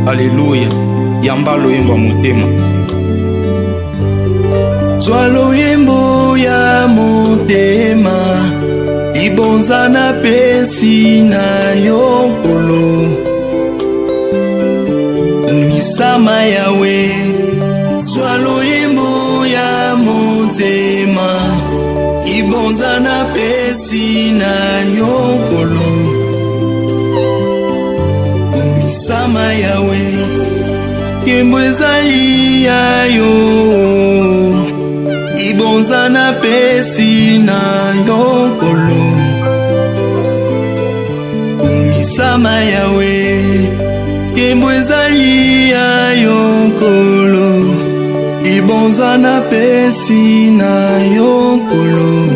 Alléluia. Yamba loyembo motema. Zwa loyembo ya motema, ibonza na pesi na yokolo. Misama yawe. Zwa loyembo ya motema, ibonza na pesi na yokolo. Misama yawe. Kembo ezali ya yo, ibonza na pesi na yokolo. Misama yawe. Kembo ezali ya yokolo, ibonza na pesi na yokolo.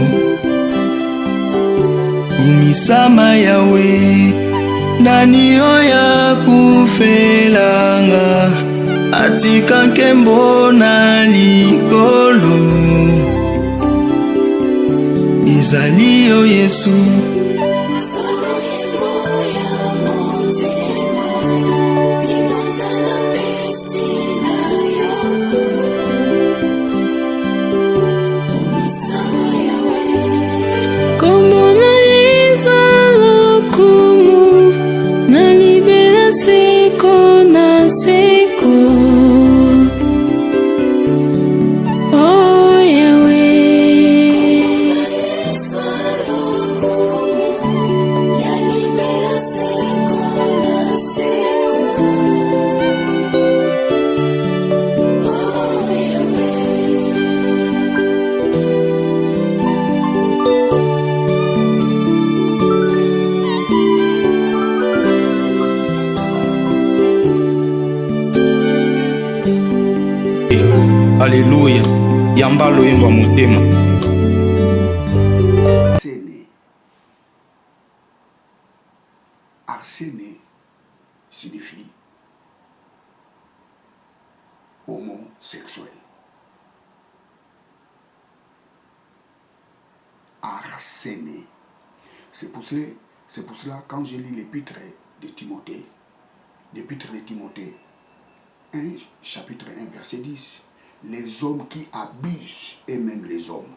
Misama yawe. Nani oya kufelanga, atika nkembo na likolo. Ezali yo Yesu. Alléluia. Yamba loyembo motema. Arsène signifie homosexuel. Arsène. C'est pour cela quand je lis l'épître de Timothée, 1, chapitre 1, verset 10, les hommes qui abusent et même les hommes.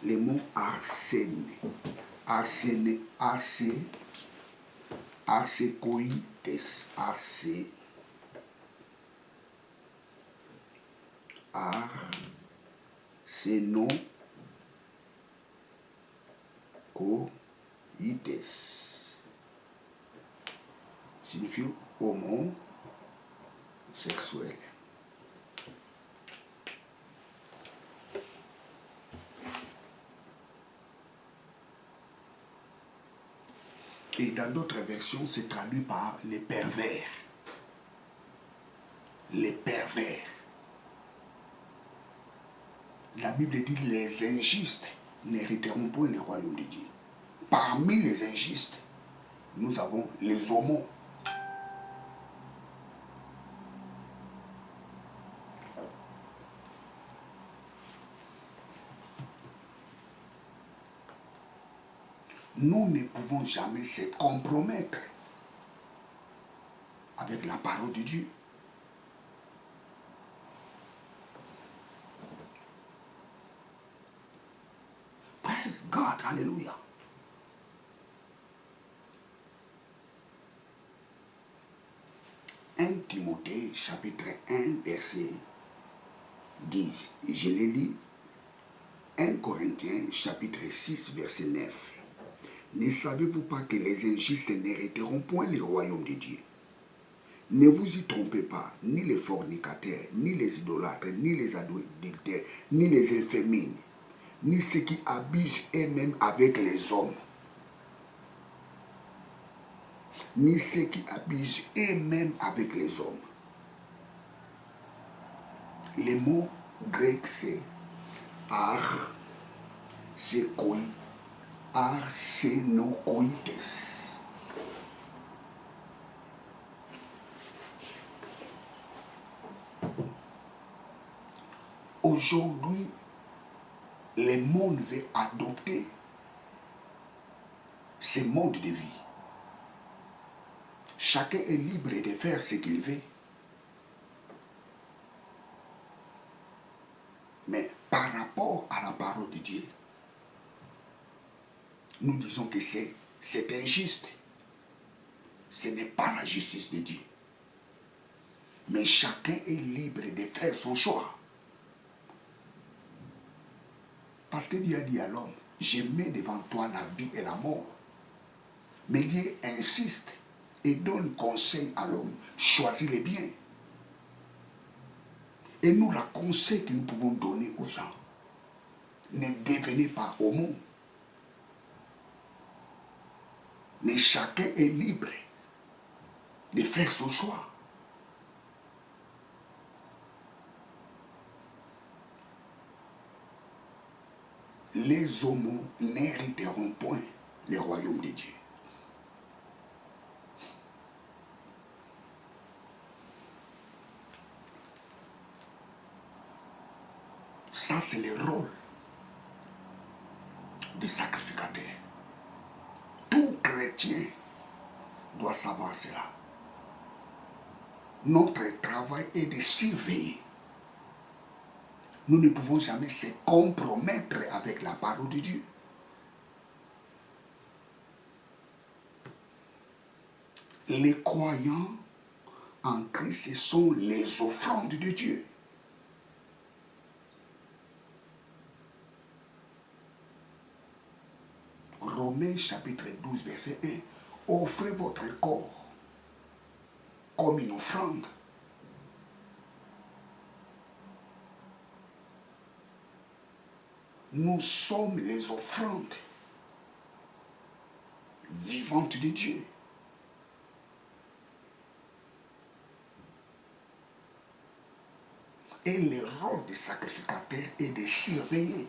Le mot arsène, arsécoïtes, signifie homosexuel. Et dans d'autres versions, c'est traduit par les pervers. Les pervers. La Bible dit les injustes n'hériteront point le royaume de Dieu. Parmi les injustes, nous avons les homos. Nous ne pouvons jamais se compromettre avec la parole de Dieu. Praise God, alléluia. Timothée, chapitre 1, verset 10. Je l'ai dit. 1 Corinthiens, chapitre 6, verset 9. Ne savez-vous pas que les injustes n'hériteront point le royaume de Dieu? Ne vous y trompez pas, ni les fornicateurs, ni les idolâtres, ni les adultères, ni les infémines, ni ceux qui abusent eux-mêmes avec les hommes. Ni ceux qui abusent eux-mêmes avec les hommes. Le mot grec c'est arsenokoites. Aujourd'hui, le monde veut adopter ses modes de vie. Chacun est libre de faire ce qu'il veut. Mais par rapport à la parole de Dieu, nous disons que c'est injuste. Ce n'est pas la justice de Dieu. Mais chacun est libre de faire son choix. Parce que Dieu a dit à l'homme, je mets devant toi la vie et la mort. Mais Dieu insiste et donne conseil à l'homme, choisis le bien. Et nous, la conseil que nous pouvons donner aux gens, ne devenez pas homo. Mais chacun est libre de faire son choix. Les homos n'hériteront point le royaume de Dieu. Ça, c'est le rôle du sacrificateur. Tout chrétien doit savoir cela. Notre travail est de surveiller. Nous ne pouvons jamais se compromettre avec la parole de Dieu. Les croyants en Christ sont les offrandes de Dieu. Romains chapitre 12, verset 1. Offrez votre corps comme une offrande. Nous sommes les offrandes vivantes de Dieu. Et le rôle du sacrificateur est de surveiller.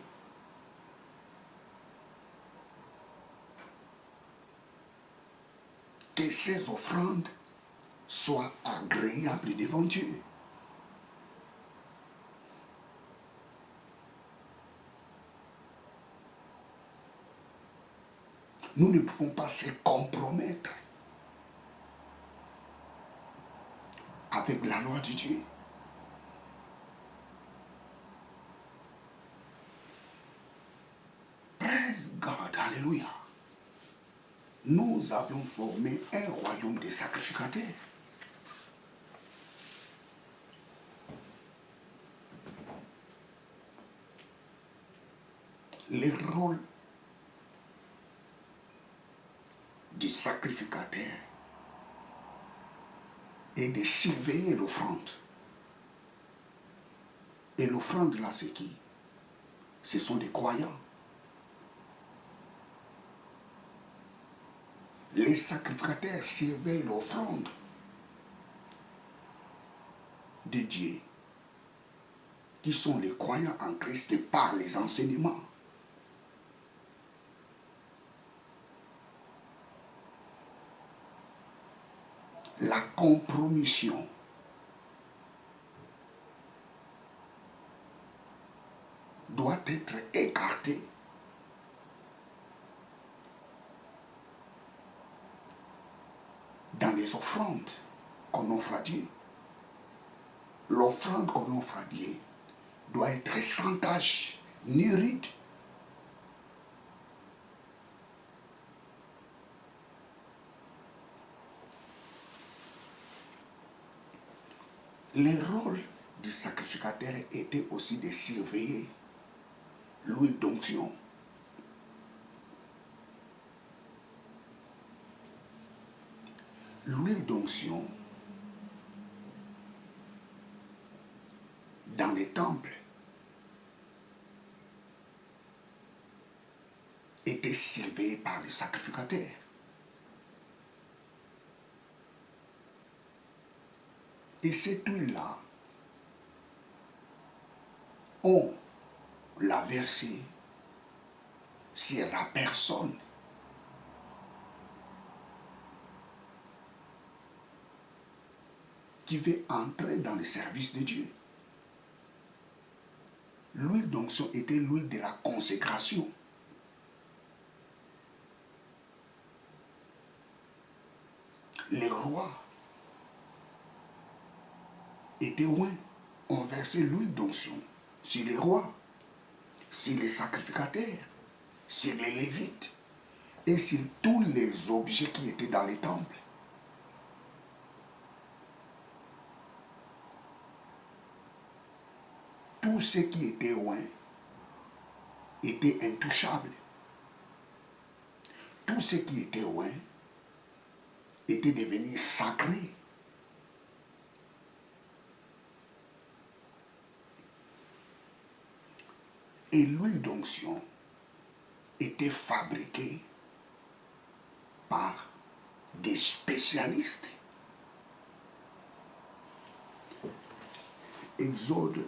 Que ces offrandes soient agréables devant Dieu. Nous ne pouvons pas se compromettre avec la loi de Dieu. Praise God, alléluia. Nous avions formé un royaume de sacrificateurs. Le rôle du sacrificateur est de surveiller l'offrande. Et l'offrande là, c'est qui? Ce sont des croyants. Les sacrificateurs surveillent l'offrande de Dieu, qui sont les croyants en Christ par les enseignements. La compromission doit être écartée. Dans les offrandes qu'on offre à Dieu. L'offrande qu'on offre à Dieu doit être sans tache, ni ride. Le rôle du sacrificateur était aussi de surveiller l'huile d'onction. L'huile d'onction, dans les temples, était surveillée par les sacrificateurs. Et cette huile-là, on l'a versée sur la personne qui veut entrer dans le service de Dieu. L'huile d'onction était l'huile de la consécration. les rois étaient loin. On versait l'huile d'onction sur les rois, sur les sacrificateurs, sur les lévites et sur tous les objets qui étaient dans les temples. Tout ce qui était loin était intouchable. Tout ce qui était loin était devenu sacré. Et l'huile d'onction était fabriquée par des spécialistes. Exode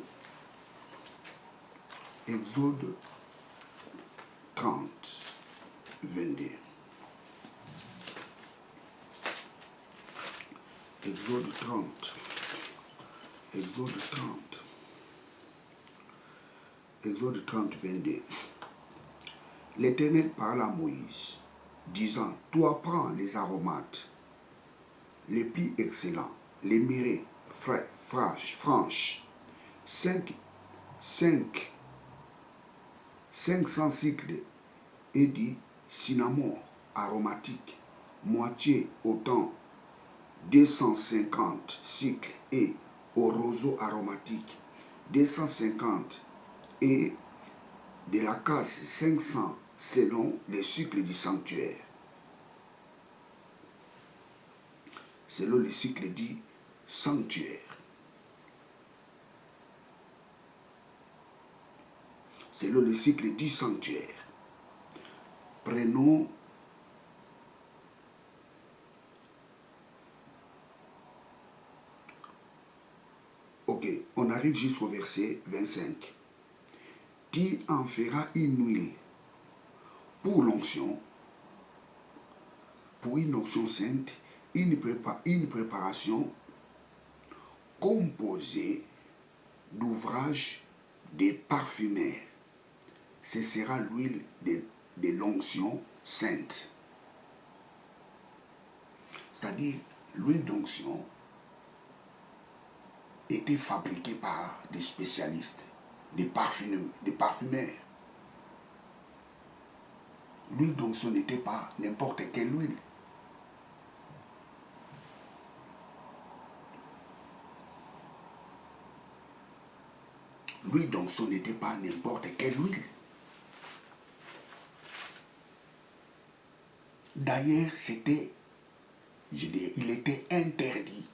30, 22. Exode 30. Exode 30, 22. L'Éternel parla à Moïse, disant, toi prends les aromates, les plus excellents, les myrrhes, franches, 500 cycles, et du cinnamon aromatique, moitié autant, 250 cycles, et au roseau aromatique, 250, et de la casse 500 selon les cycles du sanctuaire. Selon les cycles du sanctuaire. Selon les cycles du sanctuaire. Prenons ok, on arrive jusqu'au verset 25. Tu en feras une huile pour l'onction, pour une onction sainte, une préparation composée d'ouvrages des parfumeurs. Ce sera l'huile de l'onction sainte. C'est-à-dire, l'huile d'onction était fabriquée par des spécialistes, des parfumeurs. L'huile d'onction n'était pas n'importe quelle huile. L'huile d'onction n'était pas n'importe quelle huile. D'ailleurs, il était interdit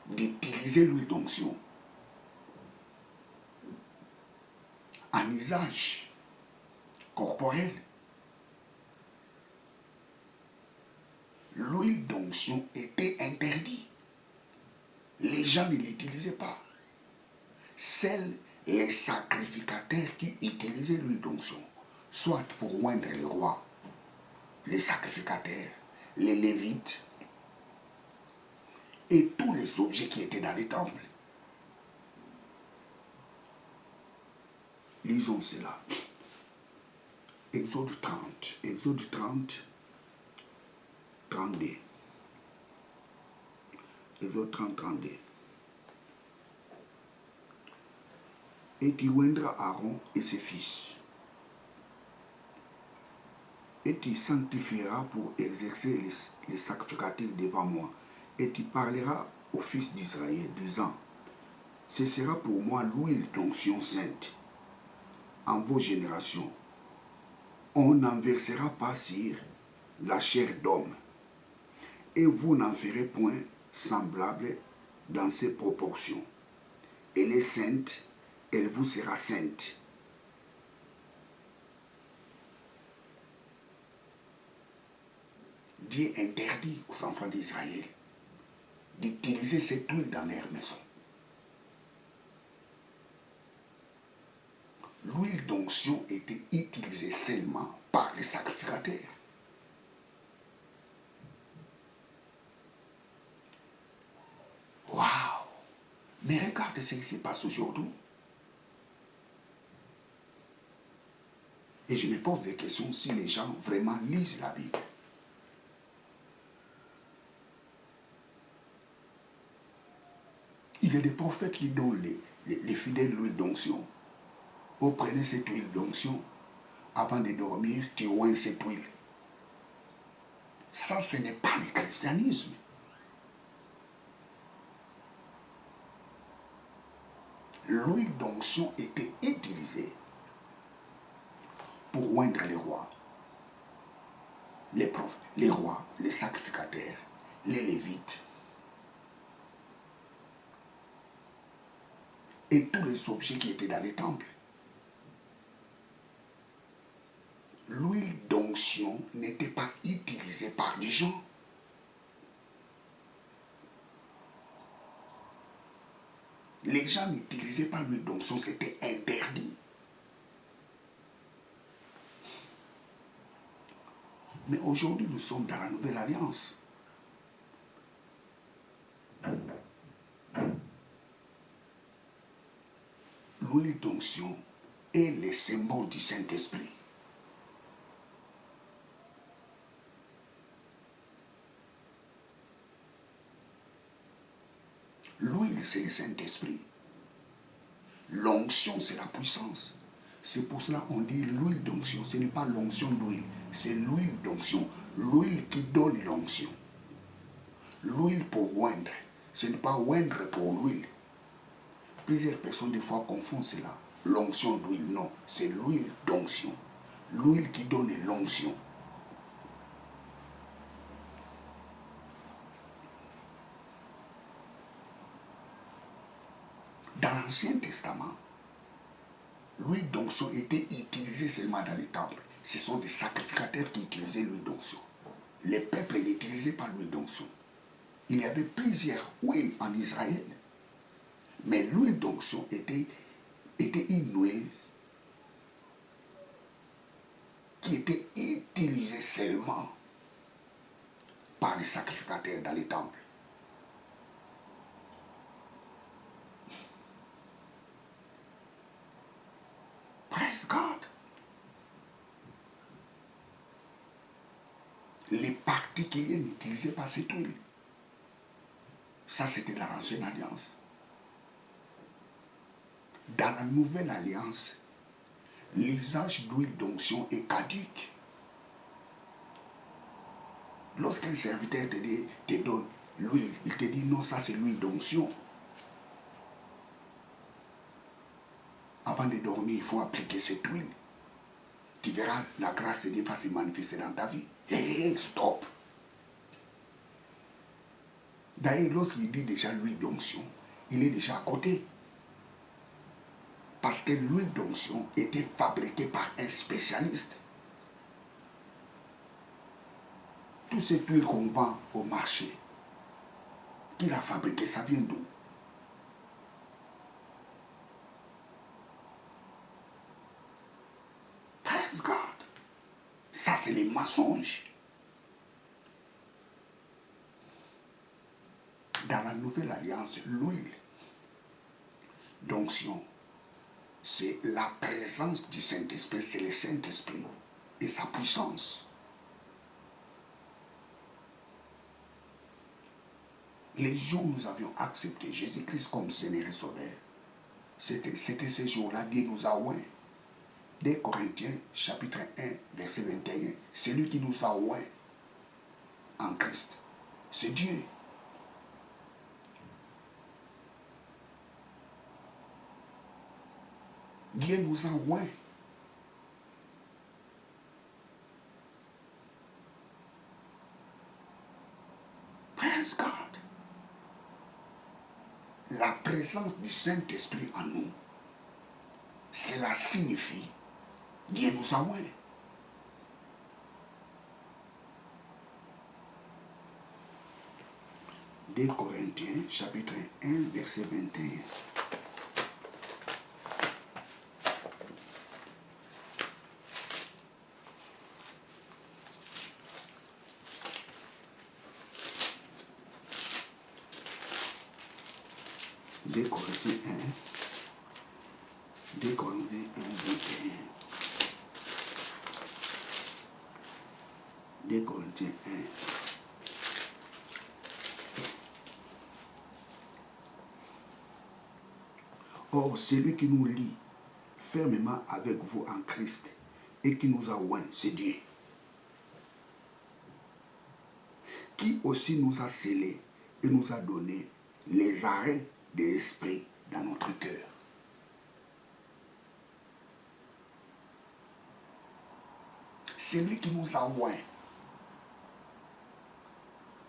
d'utiliser l'huile d'onction en usage corporel. L'huile d'onction était interdite. Les gens ne l'utilisaient pas. Seuls les sacrificateurs qui utilisaient l'huile d'onction, soit pour oindre les rois, les sacrificateurs, les lévites et tous les objets qui étaient dans les temples. Lisons cela. Exode 30, 32. Exode 30, 32. Et tu oindras Aaron et ses fils. Et tu sanctifieras pour exercer les sacrificatifs devant moi. Et tu parleras aux fils d'Israël, disant, ce sera pour moi l'huile d'onction sainte en vos générations. On n'en versera pas sur la chair d'homme, et vous n'en ferez point semblable dans ses proportions. Elle est sainte, elle vous sera sainte. Dieu interdit aux enfants d'Israël d'utiliser cette huile dans leur maison. L'huile d'onction était utilisée seulement par les sacrificateurs. Waouh! Mais regarde ce qui se passe aujourd'hui. Et je me pose des questions si les gens vraiment lisent la Bible. Il y a des prophètes qui donnent les fidèles l'huile d'onction. Vous prenez cette huile d'onction, avant de dormir, tu oins cette huile. Ça, ce n'est pas le christianisme. L'huile d'onction était utilisée pour oindre les rois, les prophètes, les rois, les sacrificateurs, les lévites et tous les objets qui étaient dans les temples. L'huile d'onction n'était pas utilisée par les gens. Les gens n'utilisaient pas l'huile d'onction, c'était interdit. Mais aujourd'hui, nous sommes dans la nouvelle alliance. L'huile d'onction est le symbole du Saint-Esprit. L'huile, c'est le Saint-Esprit. L'onction, c'est la puissance. C'est pour cela qu'on dit l'huile d'onction. Ce n'est pas l'onction d'huile, c'est l'huile d'onction. L'huile qui donne l'onction. L'huile pour oindre. Ce n'est pas oindre pour l'huile. Plusieurs personnes des fois confondent cela. L'onction d'huile, non. C'est l'huile d'onction. L'huile qui donne l'onction. Dans l'Ancien Testament, l'huile d'onction était utilisée seulement dans les temples. Ce sont des sacrificateurs qui utilisaient l'huile d'onction. Les peuples n'utilisaient pas l'huile d'onction. Il y avait plusieurs huiles en Israël. Mais l'huile d'onction était une huile qui était utilisée seulement par les sacrificateurs dans les temples. Praise God. Les particuliers n'utilisaient pas cette huile. Ça, c'était dans l'Ancienne Alliance. Dans la Nouvelle Alliance, l'usage d'huile d'onction est caduque. Lorsqu'un serviteur te donne l'huile, il te dit non, ça c'est l'huile d'onction. Avant de dormir, il faut appliquer cette huile. Tu verras, la grâce de Dieu va se manifester dans ta vie. Hé, stop! D'ailleurs, lorsqu'il dit déjà l'huile d'onction, il est déjà à côté. Parce que l'huile d'onction était fabriquée par un spécialiste. Toute cette huile qu'on vend au marché, qui l'a fabriquée, ça vient d'où? Praise God. Ça, c'est les mensonges. Dans la Nouvelle Alliance, l'huile d'onction, c'est la présence du Saint-Esprit, c'est le Saint-Esprit et sa puissance. Les jours où nous avions accepté Jésus-Christ comme Seigneur et Sauveur, c'était ce jour-là, Dieu nous a oints. Dès Corinthiens, chapitre 1, verset 21, c'est lui qui nous a oints en Christ. C'est Dieu. Dieu nous a oints. Praise God. La présence du Saint-Esprit en nous, cela signifie Dieu nous a oints. 2 Corinthiens, chapitre 1, verset 21. Deux Corinthiens 1, 21. 2 Corinthiens 1. Or, celui qui nous lie fermement avec vous en Christ et qui nous a oints, c'est Dieu. Qui aussi nous a scellés et nous a donné les arrêts de l'esprit dans notre cœur. C'est lui qui nous a oints.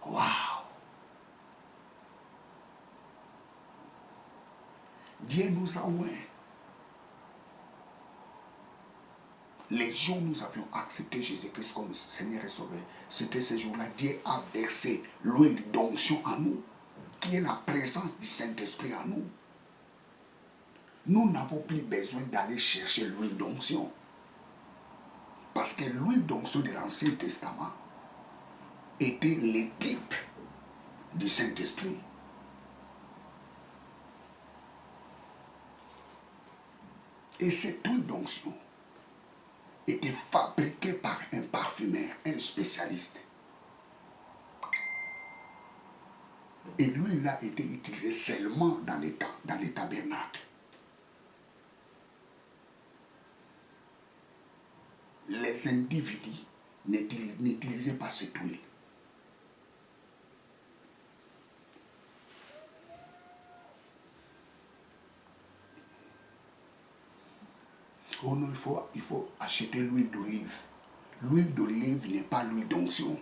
Waouh! Dieu nous a oints. Les jours où nous avions accepté Jésus-Christ comme Seigneur et Sauveur, c'était ces jours-là, Dieu a versé l'huile d'onction en nous, qui est la présence du Saint-Esprit en nous. Nous n'avons plus besoin d'aller chercher l'huile d'onction. Parce que l'huile d'onction de l'Ancien Testament était le type du Saint-Esprit. Et cette huile d'onction était fabriquée par un parfumeur, un spécialiste. Et l'huile a été utilisée seulement dans les tabernacles. Les individus n'utilisaient pas cette huile. Oh non, il faut acheter l'huile d'olive. L'huile d'olive n'est pas l'huile d'onction.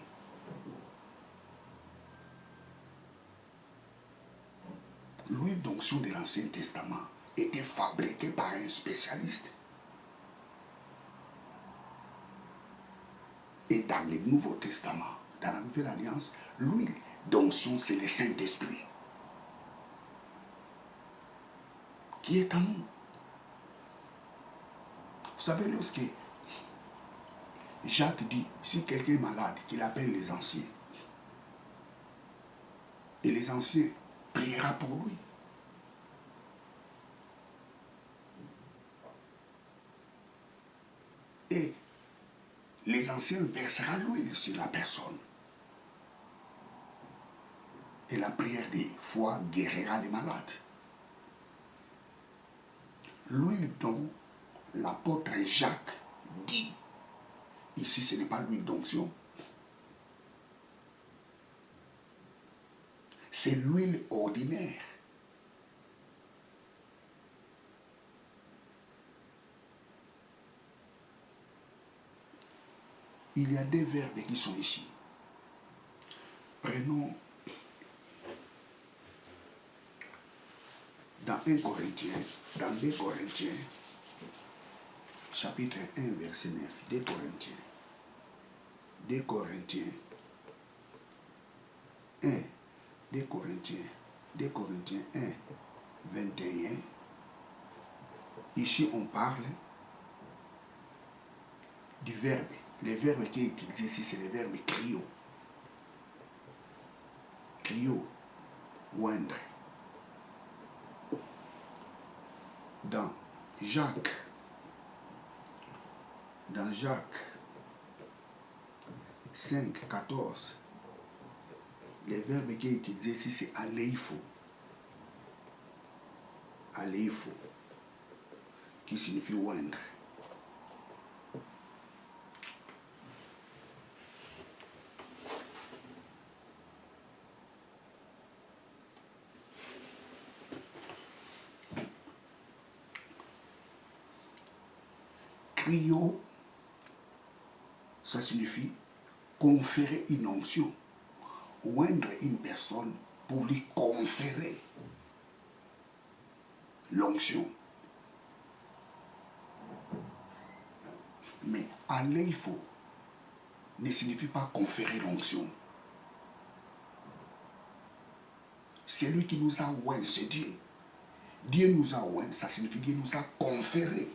L'huile d'onction de l'Ancien Testament était fabriquée par un spécialiste. Et dans le Nouveau Testament, dans la Nouvelle Alliance, l'huile d'onction, c'est le Saint-Esprit qui est en nous. Vous savez, lorsque Jacques dit, si quelqu'un est malade, qu'il appelle les anciens. Et les anciens priera pour lui. Et les anciens versera l'huile sur la personne. Et la prière des foi guérira les malades. L'huile dont l'apôtre Jacques dit, ici ce n'est pas l'huile d'onction, c'est l'huile ordinaire. Il y a des verbes qui sont ici. Prenons dans 1 Corinthiens, dans 2 Corinthiens, chapitre 1, verset 9, 2 Corinthiens. 2 Corinthiens 1, 2 Corinthiens 1, 21. Ici, on parle du verbe. Le verbe qui est utilisé ici, c'est le verbe cryo. Cryo, oindre. Dans Jacques 5, 14, le verbe qui est utilisé ici, c'est aleipho. Aleipho, qui signifie oindre. Cryo, ça signifie conférer une onction, oindre une personne pour lui conférer l'onction. Mais aleipho ne signifie pas conférer l'onction. C'est lui qui nous a oint, c'est Dieu. Dieu nous a oint, ça signifie Dieu nous a conféré.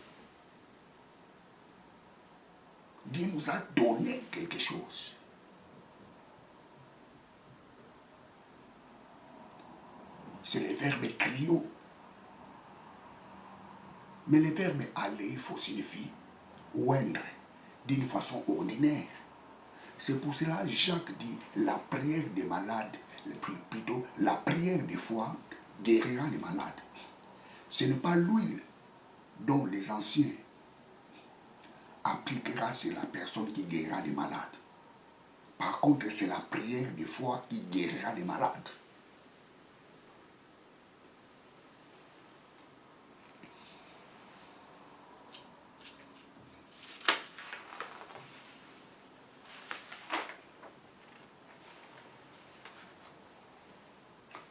Dieu nous a donné quelque chose. C'est le verbe cryo. Mais le verbe aleipho signifie oindre d'une façon ordinaire. C'est pour cela que Jacques dit la prière des malades, plutôt la prière des foi guérira les malades. Ce n'est pas l'huile dont les anciens appliquera sur la personne qui guérira des malades. Par contre, c'est la prière de foi qui guérira des malades.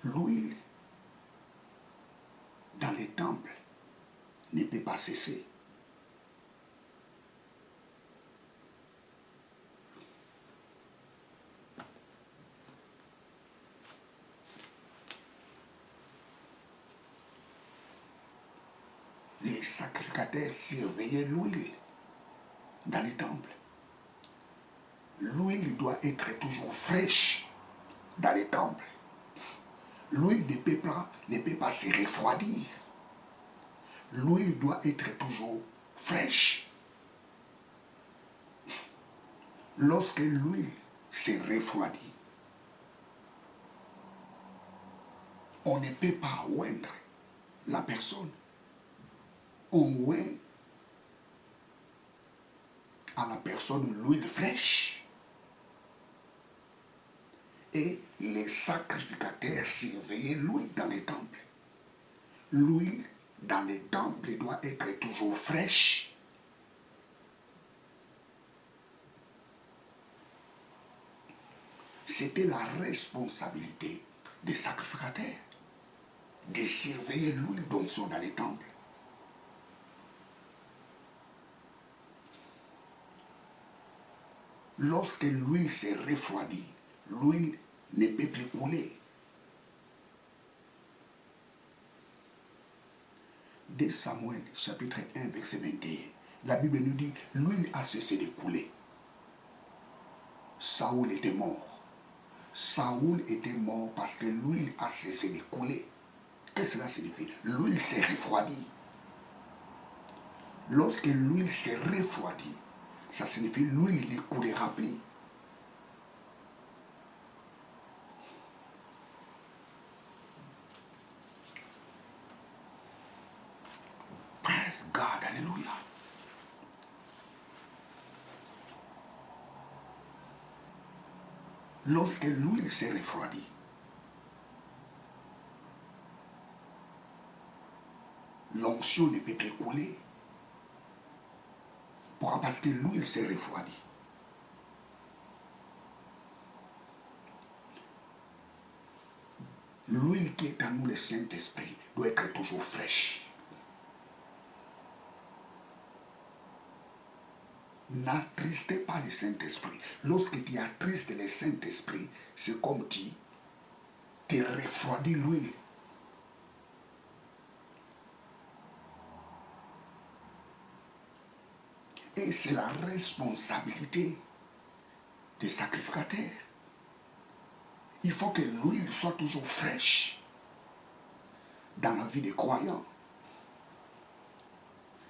L'huile dans les temples ne peut pas cesser. Les sacrificateurs surveillaient l'huile dans les temples. L'huile doit être toujours fraîche dans les temples. L'huile ne peut pas se refroidir. L'huile doit être toujours fraîche. Lorsque l'huile se refroidit, on ne peut pas oindre la personne. On oint à la personne l'huile fraîche. Et les sacrificateurs surveillaient l'huile dans les temples. L'huile dans les temples doit être toujours fraîche. C'était la responsabilité des sacrificateurs de surveiller l'huile d'onction dans les temples. Lorsque l'huile s'est refroidie, l'huile ne peut plus couler. 2 Samuel, chapitre 1, verset 21. La Bible nous dit, l'huile a cessé de couler. Saoul était mort. Saoul était mort parce que l'huile a cessé de couler. Qu'est-ce que cela signifie? L'huile s'est refroidie. Lorsque l'huile s'est refroidie, ça signifie que l'huile ne coulera plus. Praise God, alléluia. Lorsque l'huile s'est refroidie, l'onction ne peut plus couler. Pourquoi? Parce que l'huile s'est refroidie. L'huile qui est en nous, le Saint-Esprit, doit être toujours fraîche. N'attristez pas le Saint-Esprit. Lorsque tu attristes le Saint-Esprit, c'est comme tu refroidis l'huile. Et c'est la responsabilité des sacrificateurs. Il faut que l'huile soit toujours fraîche dans la vie des croyants.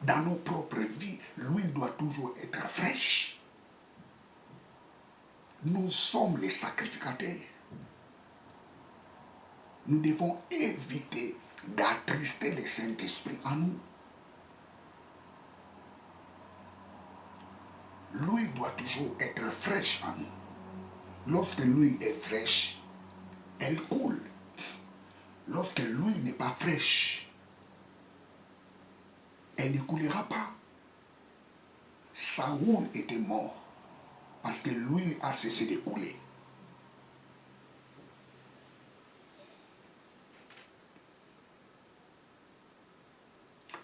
Dans nos propres vies, l'huile doit toujours être fraîche. Nous sommes les sacrificateurs. Nous devons éviter d'attrister le Saint-Esprit en nous. L'huile doit toujours être fraîche en nous. Lorsque l'huile est fraîche, elle coule. Lorsque l'huile n'est pas fraîche, elle ne coulera pas. Saoul était mort parce que l'huile a cessé de couler.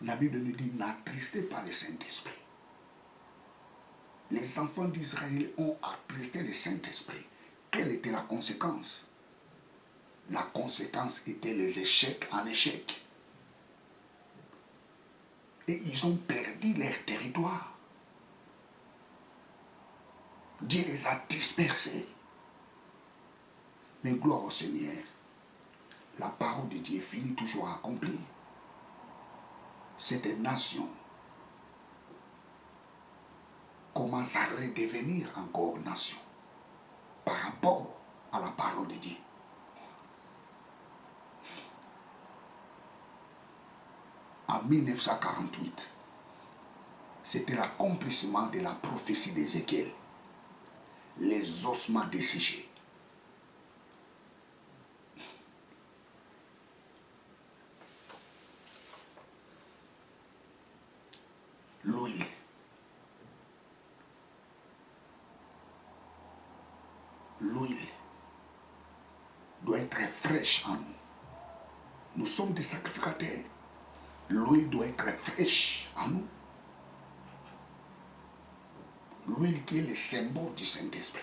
La Bible nous dit, n'attristez pas le Saint-Esprit. Les enfants d'Israël ont attristé le Saint-Esprit. Quelle était la conséquence? La conséquence était les échecs en échecs. Et ils ont perdu leur territoire. Dieu les a dispersés. Mais gloire au Seigneur, la parole de Dieu finit toujours à accomplir. Cette nation commence à redevenir encore nation par rapport à la parole de Dieu. en 1948. C'était l'accomplissement de la prophétie d'Ézéchiel. Les ossements desséchés. L'huile. L'huile doit être fraîche en nous. Nous sommes des sacrificateurs. L'huile doit être fraîche en nous. L'huile qui est le symbole du Saint-Esprit.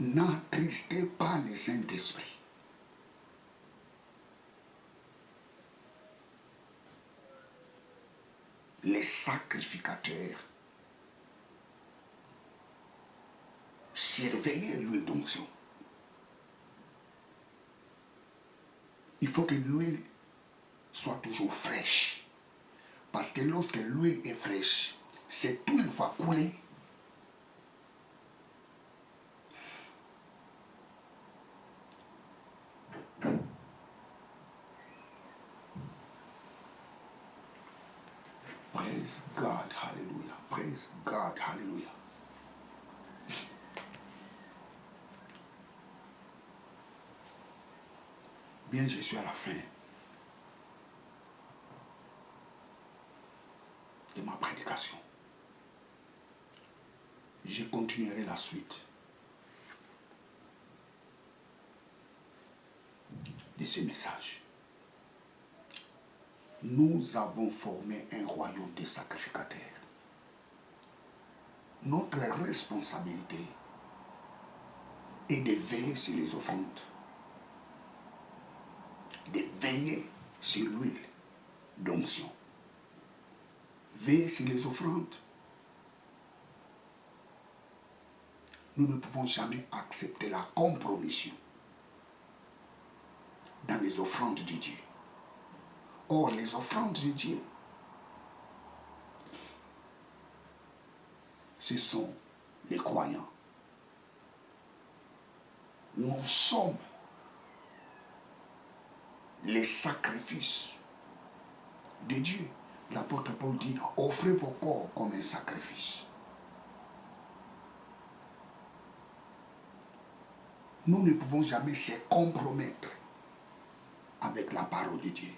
N'attristez pas le Saint-Esprit. Les sacrificateurs, surveillez l'huile d'onction. Il faut que l'huile soit toujours fraîche. Parce que lorsque l'huile est fraîche, cette huile va couler. Praise God, hallelujah. Praise God, hallelujah. Bien, je suis à la fin de ma prédication. Je continuerai la suite de ce message. Nous avons formé un royaume de sacrificateurs. Notre responsabilité est de veiller sur les offrandes, de veiller sur l'huile d'onction, veiller sur les offrandes. Nous ne pouvons jamais accepter la compromission dans les offrandes de Dieu. Or, les offrandes de Dieu, ce sont les croyants. Nous sommes les sacrifices de Dieu. L'apôtre Paul dit, offrez vos corps comme un sacrifice. Nous ne pouvons jamais se compromettre avec la parole de Dieu.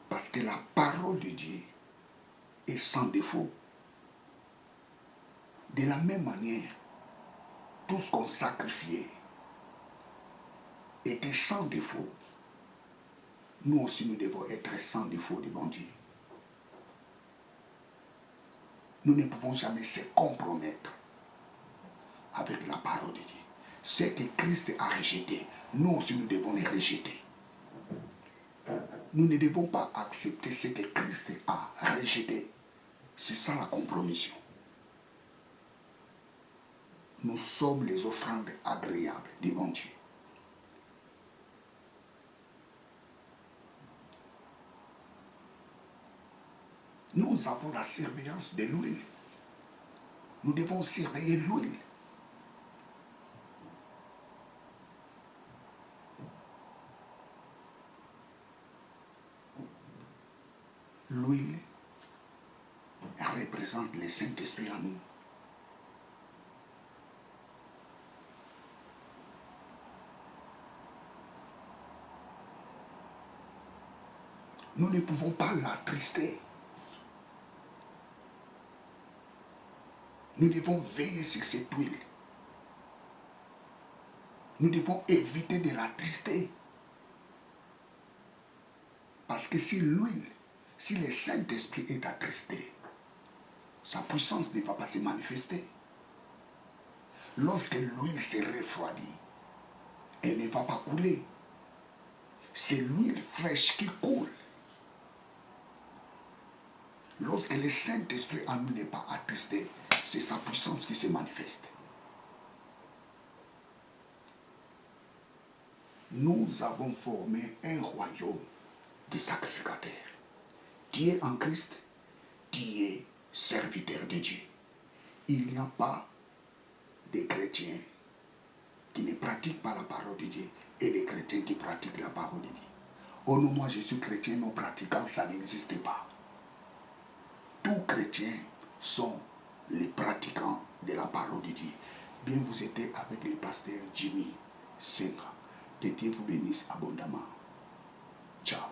Parce que la parole de Dieu est sans défaut. De la même manière, tout ce qu'on sacrifiait était sans défaut. Nous aussi, nous devons être sans défaut devant Dieu. Nous ne pouvons jamais se compromettre avec la parole de Dieu. Ce que Christ a rejeté, nous aussi, nous devons les rejeter. Nous ne devons pas accepter ce que Christ a rejeté. C'est ça la compromission. Nous sommes les offrandes agréables devant Dieu. Nous avons la surveillance de l'huile. Nous devons surveiller l'huile. L'huile représente le Saint-Esprit en nous. Nous ne pouvons pas l'attrister. Nous devons veiller sur cette huile. Nous devons éviter de l'attrister. Parce que si l'huile, si le Saint-Esprit est attristé, sa puissance ne va pas se manifester. Lorsque l'huile se refroidit, elle ne va pas couler. C'est l'huile fraîche qui coule. Lorsque le Saint-Esprit en nous n'est pas attristé, c'est sa puissance qui se manifeste. Nous avons formé un royaume de sacrificateurs. Tu es en Christ, tu es serviteur de Dieu. Il n'y a pas des chrétiens qui ne pratiquent pas la parole de Dieu et les chrétiens qui pratiquent la parole de Dieu. Oh non, moi je suis chrétien, non pratiquant, ça n'existe pas. Tous chrétiens sont les pratiquants de la parole de Dieu. Bien, vous êtes avec le pasteur Jimmy Senga. Que Dieu vous bénisse abondamment. Ciao.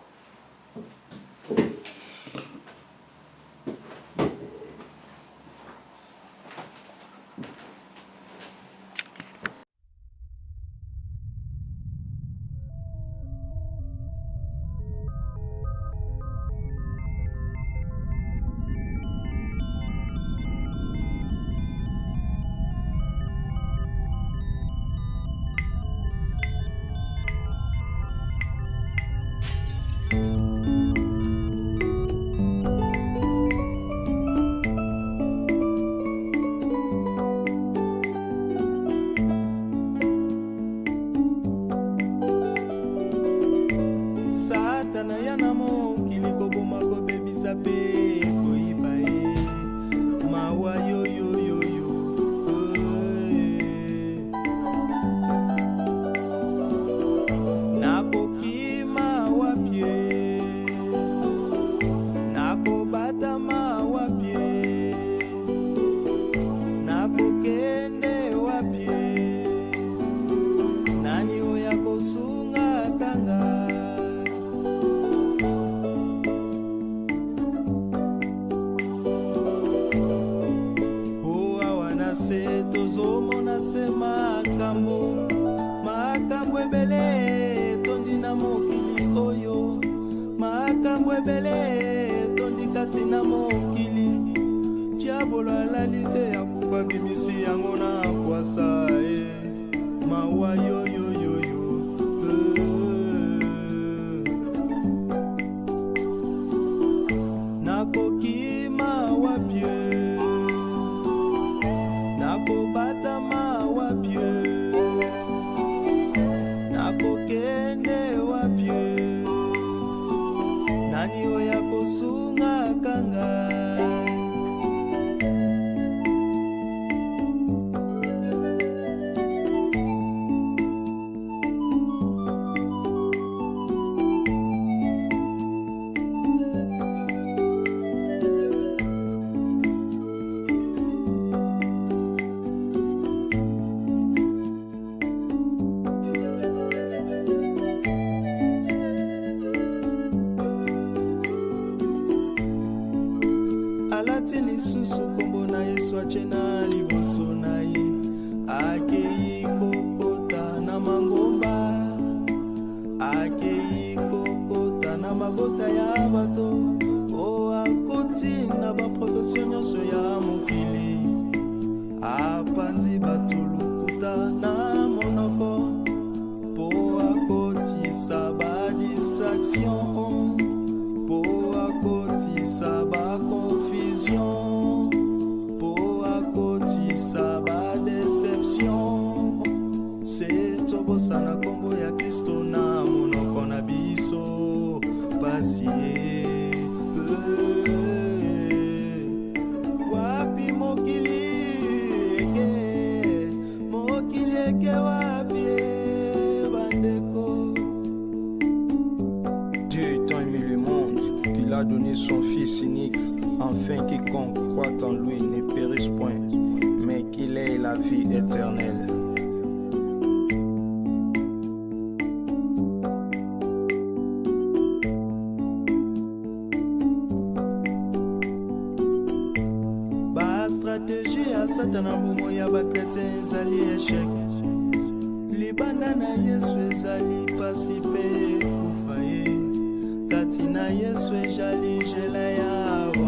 Katina Yesu ejali jela ya